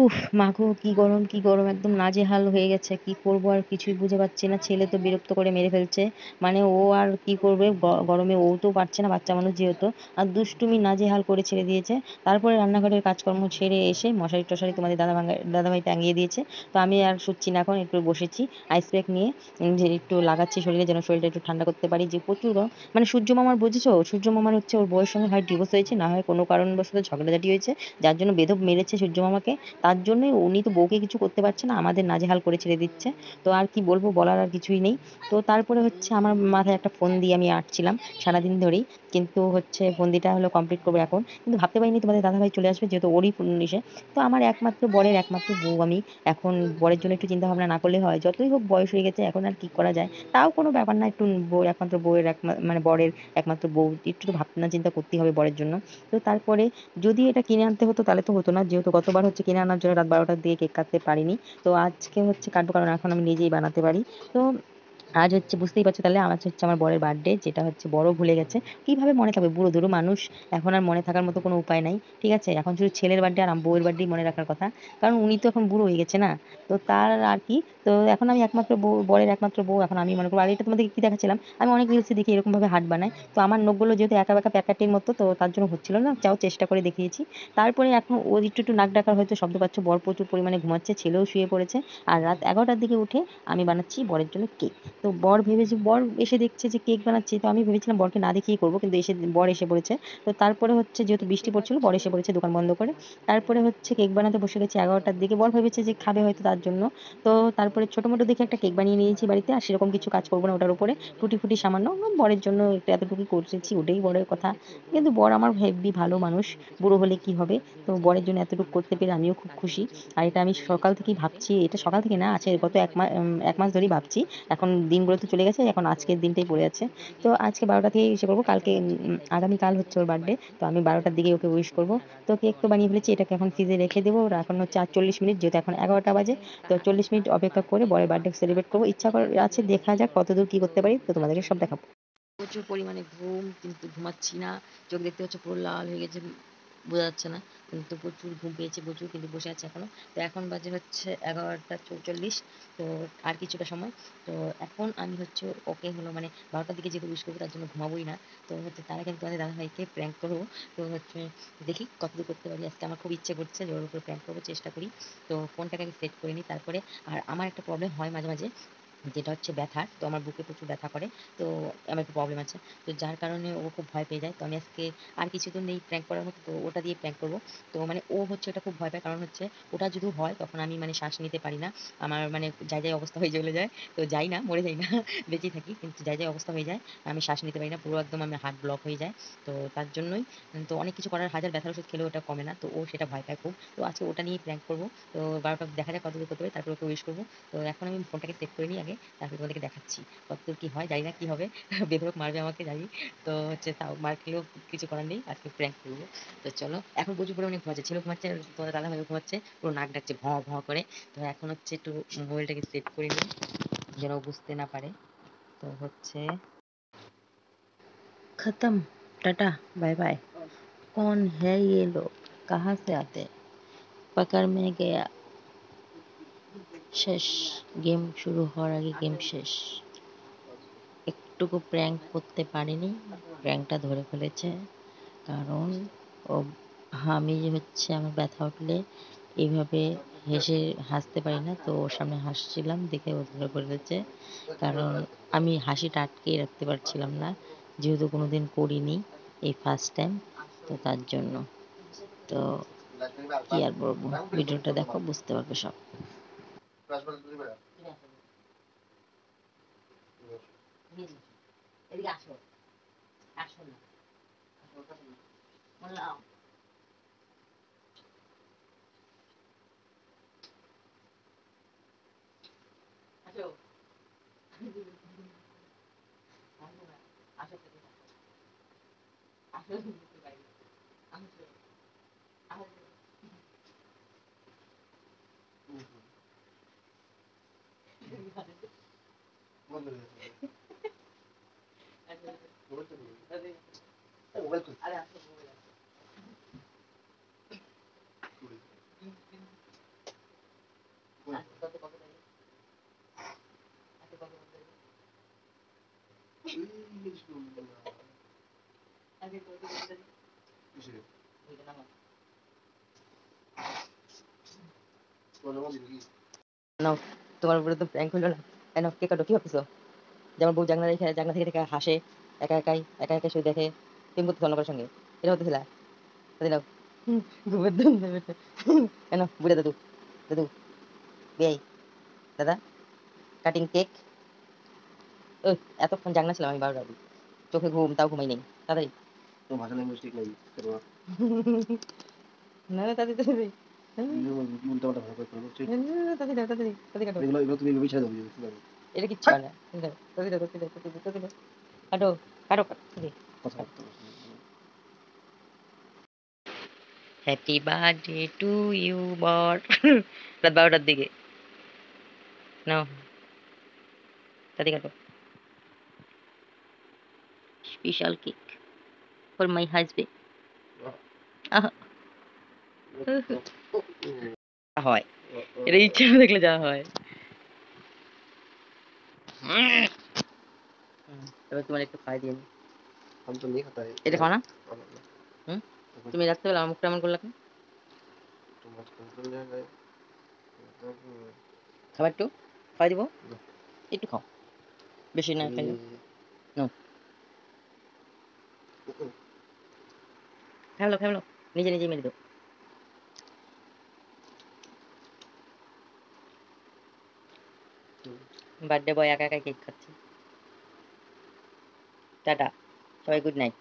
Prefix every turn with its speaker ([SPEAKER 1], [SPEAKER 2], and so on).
[SPEAKER 1] উফ মাগো কি গরম কি গরম, একদম নাজেহাল হয়ে গেছে। কি করব আর কিছুই বুঝে পাচ্ছি না। ছেলে তো বিরক্ত করে মেরে ফেলছে। মানে ও আর কি করবে, গরমে ও তো পারছে না, বাচ্চা মানুষ যেহেতু। আর দুষ্টুমি নাজেহাল করে ছেড়ে দিয়েছে। তারপরে রান্নাঘরের কাজকর্ম ছেড়ে এসে মশারি টশারি তোমাদের দাদাভাই টাঙিয়ে দিয়েছে। তো আমি আর শুচ্ছি না, এখন একটু বসেছি আইস প্যাক নিয়ে। যে একটু লাগাচ্ছি শরীরে, যেন শরীরটা একটু ঠান্ডা করতে পারি। যে প্রচুর গরম। মানে সূর্য মামার বুঝেছো, সূর্য মামার হচ্ছে ওর বউয়ের সঙ্গে হয় ডিভোর্স হয়েছে, না হয় কোনো কারণবশত ঝগড়াঝাটি হয়েছে, যার জন্য বেধব মেরেছে সূর্য মামাকে। তার জন্যই উনি তো বউকে কিছু করতে পারছে না, আমাদের নাজেহাল করে ছেড়ে দিচ্ছে। তো আর কি বলবো, বলার আর কিছুই নেই। তো তারপরে হচ্ছে আমার মাথায় একটা ফোন দিয়ে আমি আটছিলাম সারাদিন ধরেই। কিন্তু হচ্ছে ফন্দিটা হলো কমপ্লিট করবো এখন, কিন্তু ভাবতে পারিনি তোমাদের দাদাভাই চলে আসবে, যেহেতু ওরই ফোন এসে। তো আমার একমাত্র বরের একমাত্র বউ আমি। এখন বরের জন্য একটু চিন্তা ভাবনা না করলে হয়? যতই হোক বয়স হয়ে গেছে, এখন আর কি করা যায়? তাও কোনো ব্যাপার না, একটু বউ একমাত্র বউয়ের মানে বরের একমাত্র বউ, একটু তো ভাবনা চিন্তা করতেই হবে বরের জন্য। তো তারপরে যদি এটা কিনে আনতে হতো তাহলে তো হতো না, যেহেতু গতবার হচ্ছে কিনে আনার জন্য রাত 12টার দিকে কেক কাটতে পারিনি। তো আজকে হচ্ছে কাটবো, কারণ এখন আমি নিজেই বানাতে পারি। তো আজ হচ্ছে বুঝতেই পারছো তাহলে, আমার হচ্ছে আমার বরের বার্থডে, যেটা হচ্ছে বড় ভুলে গেছে। কিভাবে মনে থাকবে, বুড়ো ধুরো মানুষ। এখন আর মনে থাকার মতো কোনো উপায় নাই। ঠিক আছে, এখন শুধু ছেলের বার্থডে আর বউয়ের বার্থডে মনে রাখার কথা। কারণ উনি তো এখন বুড়ো হয়ে গেছে না। তো তার আর কি। তো এখন আমি একমাত্র বউ, বরের একমাত্র বউ, এখন আমি মনে করবো। আর এটা তোমাদেরকে কি দেখাচ্ছিলাম, আমি অনেক রিলসে দেখি এরকম ভাবে হার্ট বানায়। তো আমার নখগুলো যেহেতু একা বেঁকা প্যাকাটির মতো, তো তার জন্য হচ্ছিল না, চাও চেষ্টা করে দেখিয়েছি। তারপরে এখন ও একটু একটু নাক ডাকার হয়তো শব্দ পাচ্ছ, বর প্রচুর পরিমাণে ঘুমাচ্ছে, ছেলেও শুয়ে পড়েছে। আর রাত 11টার দিকে উঠে আমি বানাচ্ছি বরের জন্য কেক। তো বর ভেবেছে, বর এসে দেখছে যে কেক বানাচ্ছি, তো আমি ভেবেছিলাম বরকে না দেখিয়ে করবো, কিন্তু বর এসে পড়েছে। তো তারপরে হচ্ছে যেহেতু বৃষ্টি পড়ছিল, বর এসে পড়েছে দোকান বন্ধ করে। তারপরে হচ্ছে কেক বানাতে বসে গেছি 11টার দিকে, বর ভেবেছে যে খাবে হয়তো তার জন্য। তো তারপরে ছোট মোটো দেখে একটা কেক বানিয়ে নিয়েছি বাড়িতে, আর সেরকম কিছু কাজ করবো না ওটার উপরে। টুটি ফুটি সামান্য বরের জন্য একটু এতটুকু করেছি, ওটাই বরের কথা। কিন্তু বর আমার হেব্বি ভালো মানুষ, বুড়ো হলে কি হবে। তো বরের জন্য এতটুকু করতে পেরে আমিও খুব খুশি। আর এটা আমি সকাল থেকেই ভাবছি, এটা সকাল থেকে না, আছে গত 1 মাস ধরেই ভাবছি। এখন দিনগুলো তো চলে গেছে, এখন আজকের দিনটাই পড়ে আছে। তো আজকে 12টা থেকে এসে করবো, কালকে আগামীকাল হচ্ছে ওর বার্থডে। তো আমি 12টার দিকে ওকে উইশ করবো। তো কেক তো বানিয়ে ফেলেছি, এটাকে এখন ফ্রিজে রেখে দেবো। ওর এখন হচ্ছে আর 40 মিনিট, যেহেতু এখন 11টা বাজে। তো 40 মিনিট অপেক্ষা করে বরের বার্থডে সেলিব্রেট করবো, ইচ্ছা করে আছে, দেখা যাক কতদূর কি করতে পারি, তো তোমাদেরকে সব দেখাবো। প্রচুর পরিমাণে ঘুম, কিন্তু ঘুমাচ্ছি না। চোখ দেখতে হচ্ছে পুরো লাল হয়ে গেছে, বোঝা যাচ্ছে না। কিন্তু প্রচুর ঘুম পেয়েছে প্রচুর, কিন্তু বসে আছে এখনো। তো এখন বাজে হচ্ছে 11টা 44। তো আর কিছুটা সময়। তো এখন আমি হচ্ছে ওকে হলো মানে 12টার দিকে যেহেতু উইশ করবো, তার জন্য ঘুমাবোই না। তো হচ্ছে তারা কিন্তু আমাদের দাদাভাইকে প্র্যাঙ্ক করবো। তো হচ্ছে দেখি কতদূর করতে পারি। আজকে আমার খুব ইচ্ছে করছে যে ওর উপর প্র্যাঙ্ক করবো, চেষ্টা করি। তো ফোনটাকে আমি সেট করে নিই তারপরে। আর আমার একটা প্রবলেম হয় মাঝে মাঝে, যেটা হচ্ছে ব্যথার। তো আমার বুকে প্রচুর ব্যথা করে। তো আমার একটু প্রবলেম আছে। তো যার কারণে ও খুব ভয় পেয়ে যায়। তো আমি আজকে আর কিছুদিন নেই প্র্যাঙ্ক করার মতো, তো ওটা দিয়ে প্র্যাঙ্ক করবো। তো মানে ও হচ্ছে ওটা খুব ভয় পায়, কারণ হচ্ছে ওটা যদি হয় তখন আমি মানে শ্বাস নিতে পারি না। আমার মানে যাই অবস্থা হয়ে চলে যায়। তো যাই না, মরে যাই না, বেঁচে থাকি, কিন্তু যাই অবস্থা হয়ে যায়, আমি শ্বাস নিতে পারি না, পুরো একদম আমার হার্ট ব্লক হয়ে যায়। তো তার জন্যই তো অনেক কিছু করার, হাজার ব্যথার ওষুধ খেলেও ওটা কমে না। তো ও সেটা ভয় পায় খুব। তো আজকে ওটা নিয়ে প্র্যাঙ্ক করবো। তো 12টা দেখা যাক কতদূর করতে পারি, তারপর ওকে উইশ করবো। তো এখন আমি ফোনটাকে সেট করে নিই আগে, তারপর তোমাদেরকে দেখাচ্ছি কতদূর কি হয়। জানি না কি হবে, বেধড়ক মারবে আমাকে জানি। তো হচ্ছে তাও মার খেলেও কিছু করার নেই, আজকে প্র্যাঙ্ক করবো। তো চলো, এখন প্রচুর পরিমাণে ঘুমাচ্ছে, ছেলে ঘুমাচ্ছে, তোমাদের দাদা ভাইও ঘুমাচ্ছে, পুরো নাক ডাকছে ভঁ ভঁ করে। তো এখন হচ্ছে একটু মোবাইলটাকে সেট করে নিই, যেন ও বুঝতে না পারে। তো হচ্ছে खत्म, टाटा, बाय बाय। कौन है ये लोग, कहाँ से आते? पकड़ में गया। শেষ। গেম শুরু হওয়ার আগে গেম শেষ। একটুকু প্র্যাঙ্ক করতে পারিনি, প্র্যাঙ্কটা ধরে ফেলেছে। কারণ ও, আমি যে হচ্ছে আমার ব্যথা উঠলে এইভাবে হেসে হাসতে পারি না, তো ওর সামনে হাসছিলাম দেখে ও ধরে ফেলেছে। কারণ আমি হাসিটা আটকেই রাখতে পারছিলাম না, যেহেতু কোনোদিন করিনি, এই ফার্স্ট টাইম। তো তার জন্য। তো কি আর বলবো, ভিডিওটা দেখো বুঝতে পারবে সব। এদিকে আসো, আসো না, বললাম আসো, আসো, আসো, আসো, আসো। আরে আসো, নাও, তোমার উপরে তো প্র্যাঙ্ক হলো না। নাও কেক কাটো, কি ভাবতেছো? যে আমার বউ জানলা থেকে থেকে হাসে, একা একা শুয়ে দেখে, তুমি করতেছো অন্য কারোর সঙ্গে, এটা হতেছিল? তাই নাও, ঘুমের ধুম দেবে। কেন বুড়ে দাদু, দাদু বেই, দাদা কাটিং কেক। ওই এতক্ষণ জাগনা ছিলাম আমি 12টা অবধি, চোখে ঘুম, তাও ঘুমাই নেই। তাড়াতাড়ি
[SPEAKER 2] তো ভাষা ল্যাঙ্গুয়েজ ঠিক নাই করবা
[SPEAKER 1] না না, তাড়াতাড়ি
[SPEAKER 2] উল্টা পাল্টা ভাষা করে করবো ঠিক
[SPEAKER 1] তাড়াতাড়ি দাও, তাড়াতাড়ি তাড়াতাড়ি কাটো।
[SPEAKER 2] এগুলো এগুলো তুমি এভাবেই ছেড়ে দাও বুঝতে পারবে
[SPEAKER 1] এটা কিচ্ছু হয় না, তাড়াতাড়ি দাও, তাড়াতাড়ি দাও, তাড়াতাড়ি দাও, তাড়াতাড়ি দাও। কাটো কাটো তাড়াতাড়ি।
[SPEAKER 2] কথাবার্তা
[SPEAKER 1] হ্যাপি বার্থডে টু ইউ বর। রাত 12টার দিকে। নাও তাড়াতাড়ি কাটো। Special cake for my husband. হয়, এটা ইচ্ছা না দেখলে যা হয়। এবার তোমার একটু খাই দিন।
[SPEAKER 2] हम तो नहीं खाता है
[SPEAKER 1] এটা খাও না? হুম, তুমি রাত্রেবেলা আমার মুখটা এমন করলা কেন?
[SPEAKER 2] तो मत कंट्रोल जाएगा
[SPEAKER 1] খাবার একটু খাই দিব, একটু খাও, বেশি না খাইলে। নাও খেলো খেলো, নিজে নিজে মেরে দাও। বার্থডে বয় একা একা কেক খাচ্ছে। টাটা, সবাই গুড নাইট।